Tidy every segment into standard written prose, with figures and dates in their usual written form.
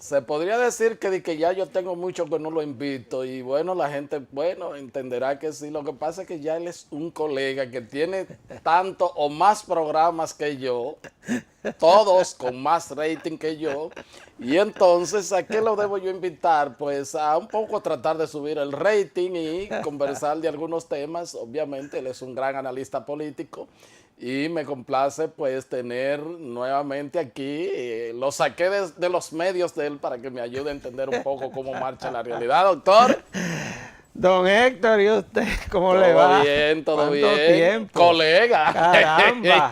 Se podría decir que ya yo tengo mucho que no lo invito y bueno, la gente, bueno, entenderá que sí. Lo que pasa es que ya él es un colega que tiene tanto o más programas que yo, todos con más rating que yo. Y entonces, ¿a qué lo debo yo invitar? Pues a un poco tratar de subir el rating y conversar de algunos temas. Obviamente, él es un gran analista político y me complace pues tener nuevamente aquí, lo saqué de los medios de él para que me ayude a entender un poco cómo marcha la realidad, doctor. Don Héctor, ¿y usted cómo le Todo va? bien, todo ¿Cuánto bien. tiempo? Colega. Caramba,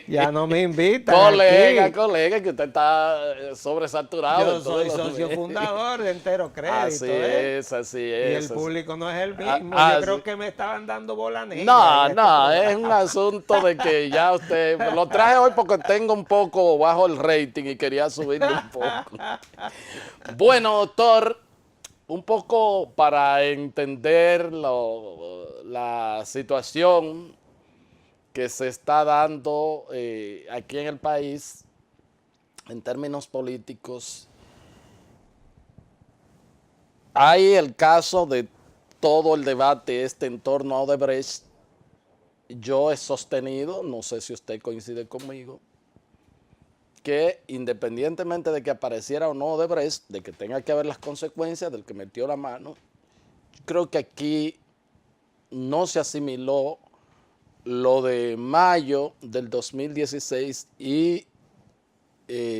ya no me invitan Colega, aquí. colega, que usted está sobresaturado en Yo todos soy los socio medios. fundador de Entero Así Crédito, ¿eh? es, así Y es. el público no es el Ah, mismo. Yo así. creo que me estaban dando bola negra en No, este no, es un programa. asunto de que ya usted, lo traje hoy porque tengo un poco bajo el rating y quería subirle un poco. Bueno, doctor, un poco para entender la situación que se está dando aquí en el país en términos políticos, hay el caso de todo el debate en torno a Odebrecht. Yo he sostenido, no sé si usted coincide conmigo, que independientemente de que apareciera o no Odebrecht, de que tenga que haber las consecuencias del que metió la mano, creo que aquí no se asimiló lo de mayo del 2016 y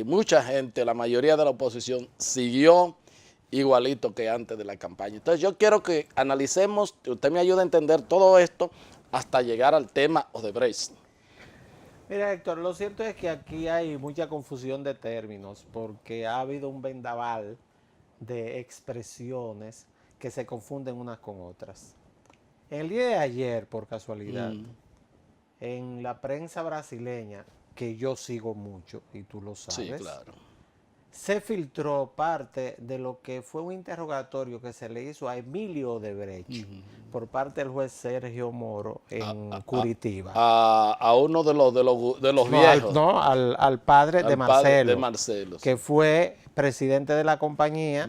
mucha gente, la mayoría de la oposición, siguió igualito que antes de la campaña. Entonces yo quiero que analicemos, que usted me ayude a entender todo esto hasta llegar al tema Odebrecht. Mira, Héctor, lo cierto es que aquí hay mucha confusión de términos porque ha habido un vendaval de expresiones que se confunden unas con otras. El día de ayer, por casualidad, en la prensa brasileña, que yo sigo mucho y tú lo Sí, sabes, claro. se filtró parte de lo que fue un interrogatorio que se le hizo a Emilio Odebrecht por parte del juez Sergio Moro en Curitiba. A uno de los No, viejos, al padre de al padre de Marcelo, Marcelo. que Sí. fue presidente de la compañía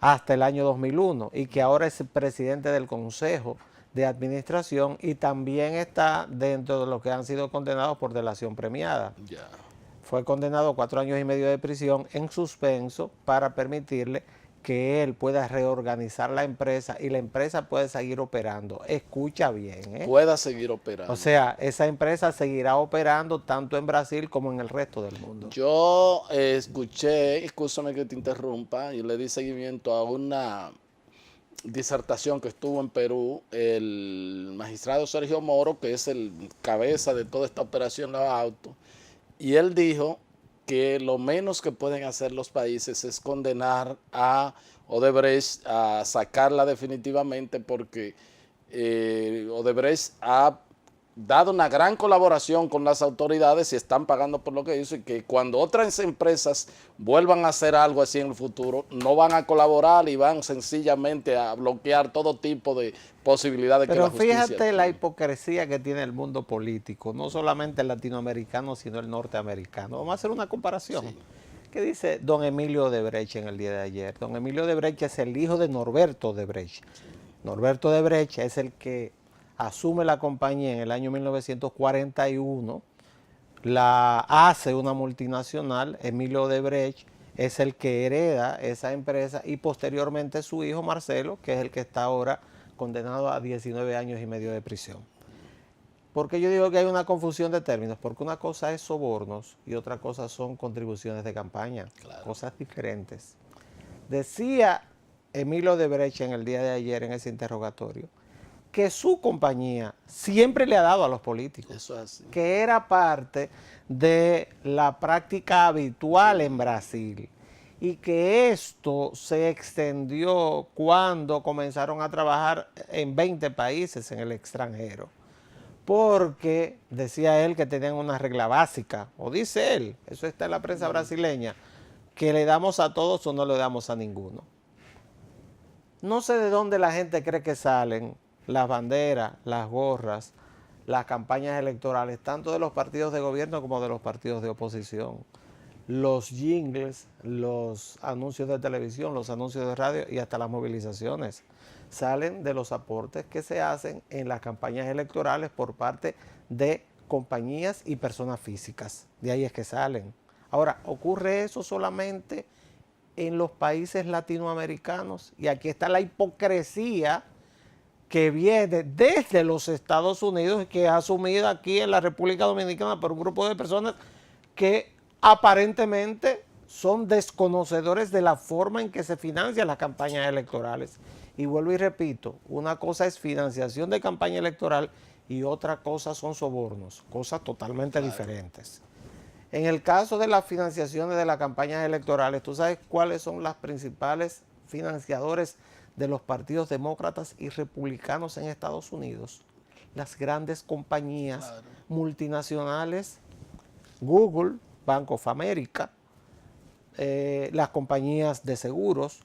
hasta el año 2001 y que ahora es presidente del Consejo de Administración y también está dentro de los que han sido condenados por delación premiada. Ya. Fue condenado a 4 años y medio de prisión en suspenso para permitirle que él pueda reorganizar la empresa y la empresa puede seguir operando. Escucha bien, ¿eh? Pueda seguir O operando. sea, esa empresa seguirá operando tanto en Brasil como en el resto del mundo. Yo escuché, escúchame que te interrumpa, y le di seguimiento a una disertación que estuvo en Perú, el magistrado Sergio Moro, que es el cabeza de toda esta operación Lava Auto, y él dijo que lo menos que pueden hacer los países es condenar a Odebrecht, a sacarla definitivamente, porque Odebrecht ha dado una gran colaboración con las autoridades y están pagando por lo que hizo, y que cuando otras empresas vuelvan a hacer algo así en el futuro, no van a colaborar y van sencillamente a bloquear todo tipo de posibilidades que la Pero justicia fíjate la tiene. hipocresía que tiene el mundo político, no solamente el latinoamericano, sino el norteamericano. Vamos a hacer una comparación. Sí. ¿Qué dice don Emilio Odebrecht en el día de ayer? Don Emilio Odebrecht es el hijo de Norberto Odebrecht. Norberto Odebrecht es el que asume la compañía en el año 1941, la hace una multinacional. Emilio Odebrecht es el que hereda esa empresa y posteriormente su hijo Marcelo, que es el que está ahora condenado a 19 años y medio de prisión. ¿Por qué yo digo que hay una confusión de términos? Porque una cosa es sobornos y otra cosa son contribuciones de campaña, Claro. cosas diferentes. Decía Emilio Odebrecht en el día de ayer en ese interrogatorio que su compañía siempre le ha dado a los políticos, Eso es así. que era parte de la práctica habitual en Brasil y que esto se extendió cuando comenzaron a trabajar en 20 países en el extranjero. Porque decía él que tenían una regla básica, o dice él, eso está en la prensa brasileña, que le damos a todos o no le damos a ninguno. No sé de dónde la gente cree que salen las banderas, las gorras, las campañas electorales, tanto de los partidos de gobierno como de los partidos de oposición. los jingles, los anuncios de televisión, los anuncios de radio y hasta las movilizaciones salen de los aportes que se hacen en las campañas electorales por parte de compañías y personas físicas. De ahí es que salen. Ahora, ¿ocurre eso solamente en los países latinoamericanos? Y aquí está la hipocresía que viene desde los Estados Unidos y que es asumida aquí en la República Dominicana por un grupo de personas que aparentemente son desconocedores de la forma en que se financian las campañas electorales. Y vuelvo y repito, una cosa es financiación de campaña electoral y otra cosa son sobornos, cosas totalmente diferentes. En el caso de las financiaciones de las campañas electorales, ¿tú sabes cuáles son las principales financiadores de los partidos demócratas y republicanos en Estados Unidos? Las grandes compañías multinacionales, Google, Bank of America, las compañías de seguros,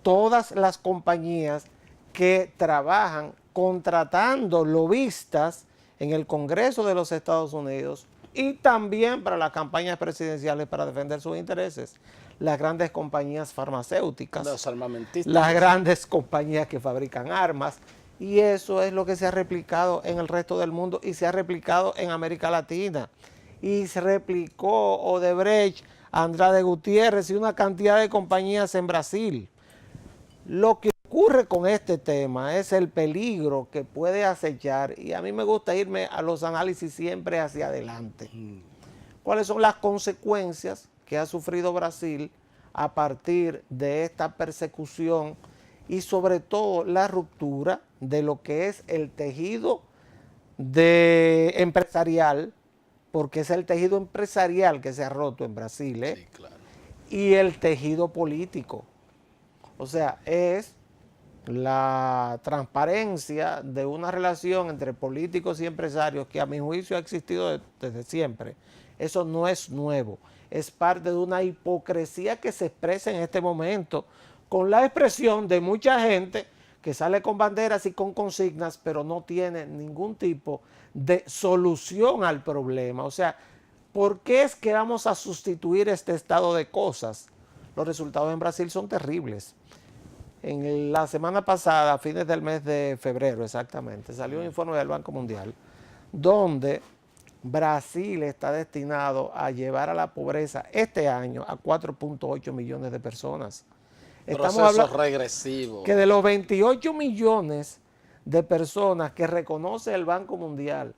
todas las compañías que trabajan contratando lobistas en el Congreso de los Estados Unidos y también para las campañas presidenciales para defender sus intereses. Las grandes compañías farmacéuticas, los armamentistas, las grandes compañías que fabrican armas, y eso es lo que se ha replicado en el resto del mundo y se ha replicado en América Latina. Y se replicó Odebrecht, Andrade Gutiérrez y una cantidad de compañías en Brasil. Lo que ocurre con este tema es el peligro que puede acechar, y a mí me gusta irme a los análisis siempre hacia adelante. ¿Cuáles son las consecuencias que ha sufrido Brasil a partir de esta persecución y sobre todo la ruptura de lo que es el tejido empresarial, porque es el tejido empresarial que se ha roto en Brasil, sí, claro, y el tejido político? O sea, es la transparencia de una relación entre políticos y empresarios que a mi juicio ha existido desde siempre. Eso no es nuevo, es parte de una hipocresía que se expresa en este momento con la expresión de mucha gente que sale con banderas y con consignas, pero no tiene ningún tipo de solución al problema. O sea, ¿por qué es que vamos a sustituir este estado de cosas? Los resultados en Brasil son terribles. En la semana pasada, a fines del mes de febrero exactamente, salió un informe del Banco Mundial donde Brasil está destinado a llevar a la pobreza este año a 4.8 millones de personas. Estamos hablando regresivo. Que de los 28 millones de personas que reconoce el Banco Mundial,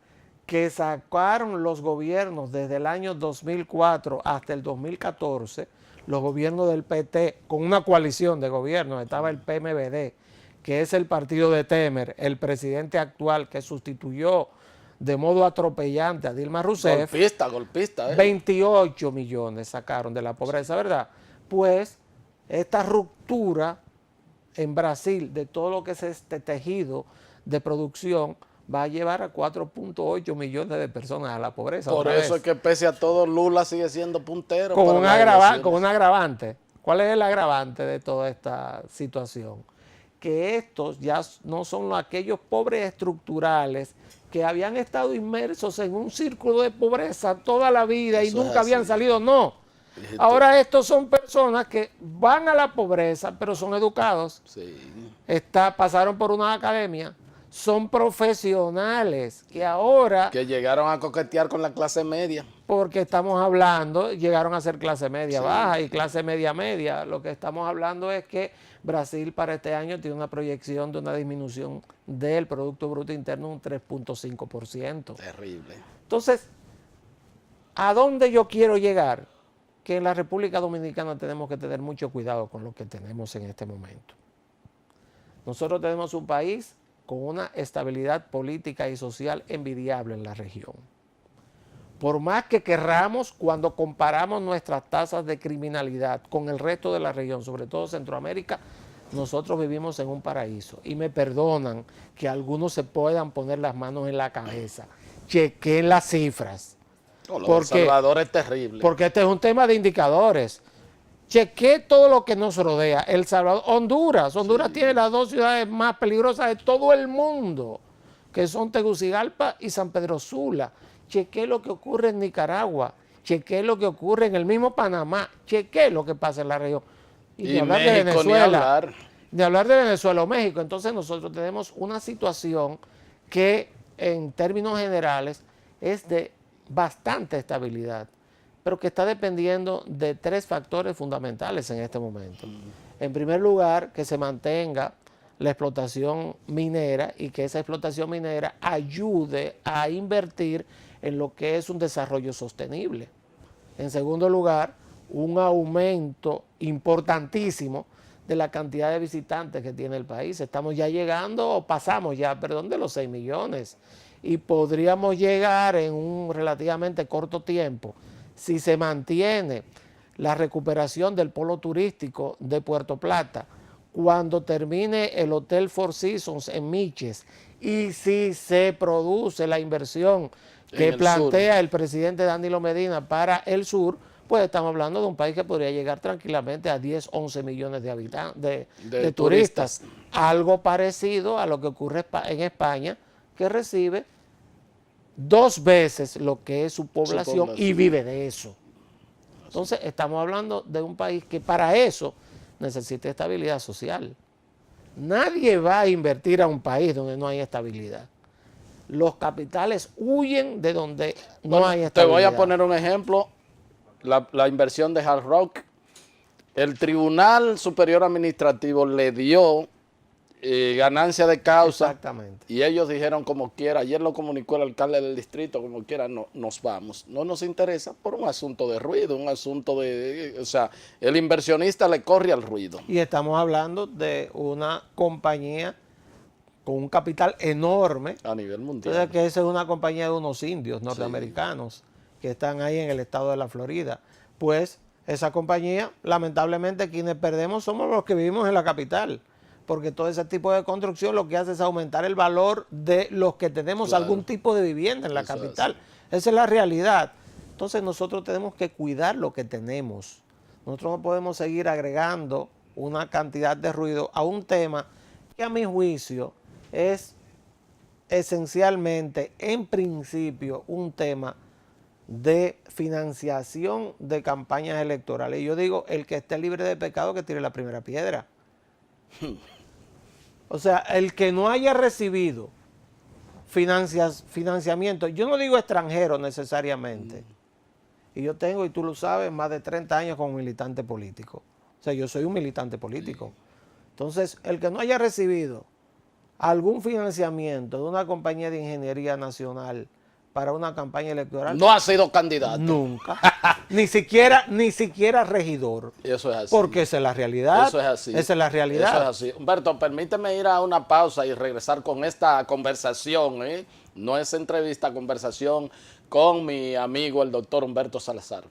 que sacaron los gobiernos desde el año 2004 hasta el 2014, los gobiernos del PT, con una coalición de gobiernos, estaba el PMVD, que es el partido de Temer, el presidente actual que sustituyó de modo atropellante a Dilma Rousseff. Golpista. 28 millones sacaron de la pobreza, ¿verdad? Pues esta ruptura en Brasil de todo lo que es este tejido de producción va a llevar a 4.8 millones de personas a la pobreza. Por eso es que pese a todo Lula sigue siendo puntero. Con un agravante. ¿Cuál es el agravante de toda esta situación? Que estos ya no son aquellos pobres estructurales que habían estado inmersos en un círculo de pobreza toda la vida y nunca habían salido, no. Ahora estos son personas que van a la pobreza, pero son educados, pasaron por una academia, son profesionales que ahora... Que llegaron a coquetear con la clase media. Porque estamos hablando, llegaron a ser clase media baja y clase media media. Lo que estamos hablando es que Brasil para este año tiene una proyección de una disminución del Producto Bruto Interno de un 3.5%. Terrible. Entonces, ¿a dónde yo quiero llegar? Que en la República Dominicana tenemos que tener mucho cuidado con lo que tenemos en este momento. Nosotros tenemos un país con una estabilidad política y social envidiable en la región. Por más que querramos, cuando comparamos nuestras tasas de criminalidad con el resto de la región, sobre todo Centroamérica, nosotros vivimos en un paraíso. Y me perdonan que algunos se puedan poner las manos en la cabeza. Chequen las cifras. El Salvador es terrible. Porque este es un tema de indicadores. Chequé todo lo que nos rodea. El Salvador, Honduras tiene las dos ciudades más peligrosas de todo el mundo, que son Tegucigalpa y San Pedro Sula. Chequé lo que ocurre en Nicaragua chequee lo que ocurre en el mismo Panamá, chequee lo que pasa en la región. Y Y ni hablar de México, ni Venezuela, hablar. ni hablar de Venezuela o México. Entonces nosotros tenemos una situación que en términos generales es de bastante estabilidad, pero que está dependiendo de tres factores fundamentales en este momento. En primer lugar, que se mantenga la explotación minera y que esa explotación minera ayude a invertir en lo que es un desarrollo sostenible. En segundo lugar, un aumento importantísimo de la cantidad de visitantes que tiene el país. Estamos ya llegando, o pasamos ya, perdón, de los 6 millones. Y podríamos llegar en un relativamente corto tiempo, si se mantiene la recuperación del polo turístico de Puerto Plata, cuando termine el Hotel Four Seasons en Miches, y si se produce la inversión que plantea el presidente Danilo Medina para el sur, pues estamos hablando de un país que podría llegar tranquilamente a 10, 11 millones de habitantes, de turistas. Algo parecido a lo que ocurre en España, que recibe 2 veces lo que es su población y vive de eso. Entonces estamos hablando de un país que para eso necesita estabilidad social. Nadie va a invertir a un país donde no hay estabilidad. Los capitales huyen de donde no hay estabilidad. Te voy a poner un ejemplo. La inversión de Hard Rock, el Tribunal Superior Administrativo le dio ganancia de causa. Exactamente. Y ellos dijeron como quiera, ayer lo comunicó el alcalde del distrito, como quiera, no, nos vamos. No nos interesa por un asunto de ruido, un asunto o sea, el inversionista le corre al ruido. Y estamos hablando de una compañía con un capital enorme. A nivel mundial. Entonces, que esa es una compañía de unos indios norteamericanos que están ahí en el estado de la Florida. Pues esa compañía, lamentablemente, quienes perdemos somos los que vivimos en la capital, porque todo ese tipo de construcción lo que hace es aumentar el valor de los que tenemos algún tipo de vivienda en la capital. Esa es la realidad. Entonces nosotros tenemos que cuidar lo que tenemos. Nosotros no podemos seguir agregando una cantidad de ruido a un tema que a mi juicio es esencialmente, en principio, un tema de financiación de campañas electorales. Y yo digo, el que esté libre de pecado que tire la primera piedra. O sea, el que no haya recibido financiamiento, yo no digo extranjero necesariamente, y yo tengo, y tú lo sabes, más de 30 años como militante político. O sea, yo soy un militante político. Entonces, el que no haya recibido algún financiamiento de una compañía de ingeniería nacional para una campaña electoral, no ha sido candidato. Nunca. ni siquiera regidor. Eso es así. Porque esa es la realidad. Eso es así. Esa es la realidad. Eso es así. Humberto, permíteme ir a una pausa y regresar con esta conversación, no es entrevista, conversación con mi amigo el doctor Humberto Salazar.